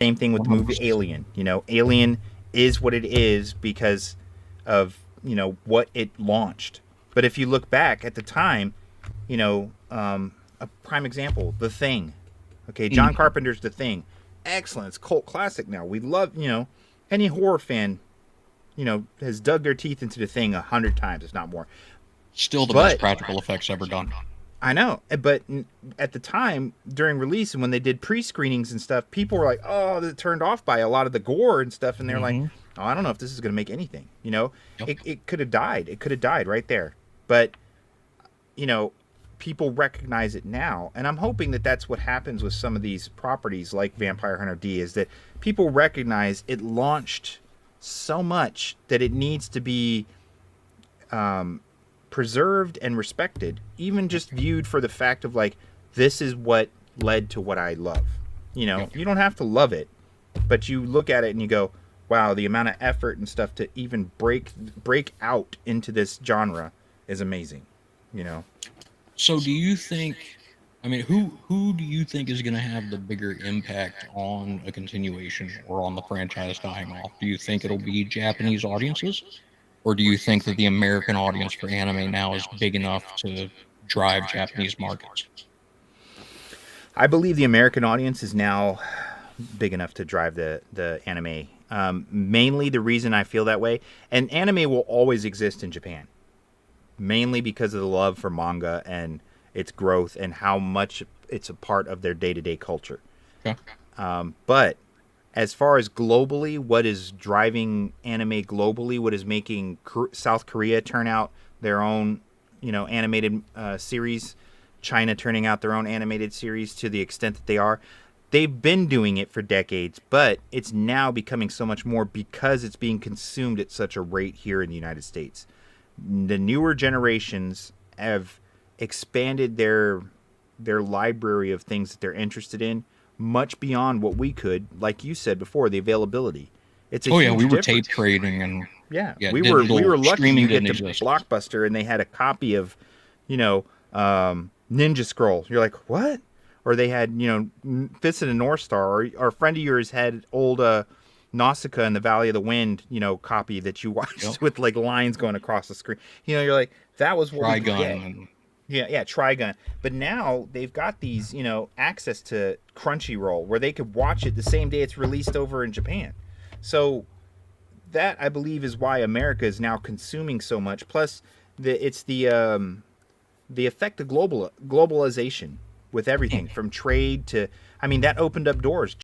Same thing with the movie 100%. Alien. Alien is what it is because of what it launched. But if you look back at the time, a prime example, The Thing. Okay, John Mhm. Carpenter's The Thing. Excellent. It's a cult classic now. We love, any horror fan, has dug their teeth into The Thing 100 times, if not more. Still the best But practical effects ever done. I know, but at the time during release and when they did pre-screenings and stuff, people were like, "Oh, they're turned off by a lot of the gore and stuff," and they're like, Hmm. "Oh, I don't know if this is going to make anything." Yep. It could have died. It could have died right there. But you know, people recognize it now, and I'm hoping that that's what happens with some of these properties like Vampire Hunter D, is that people recognize it launched so much that it needs to be preserved and respected, even just viewed for the fact of like, this is what led to what I love. Yep. You don't have to love it, but you look at it and you go, wow, the amount of effort and stuff to even break out into this genre is amazing. You know, So do you think, I mean, who do you think is going to have the bigger impact on a continuation or on the franchise dying off? Do you think it'll be Japanese audiences, or do you think that the American audience for anime now is big enough to drive Japanese markets? I believe the American audience is now big enough to drive the anime. Mainly the reason I feel that way, and anime will always exist in Japan, mainly because of the love for manga and its growth and how much it's a part of their day to day culture. Okay. But as far as globally, what is driving anime globally, what is making South Korea turn out their own, animated series, China turning out their own animated series to the extent that they are, they've been doing it for decades, but it's now becoming so much more because it's being consumed at such a rate here in the United States. The newer generations have expanded their library of things that they're interested in much beyond what we could. Like you said before, the availability, it's a Oh yeah, we huge were tape difference. trading and Yeah, yeah, we were digital lucky. streaming You get didn't to exist. Blockbuster and they had a copy of, you know, Ninja Scroll. You're like, what? Or they had, Fist of the North Star. Or a friend of yours had old Nausicaa and the Valley of the Wind, copy that you Yep. watched with like lines going across the screen. You're like, that was what we could get. Trigun and Yeah, yeah, Trigun. But now they've got these, access to Crunchyroll where they could watch it the same day it's released over in Japan. So that I believe is why America is now consuming so much. Plus, it's the effect of globalization with everything from trade to. I mean, that opened up doors.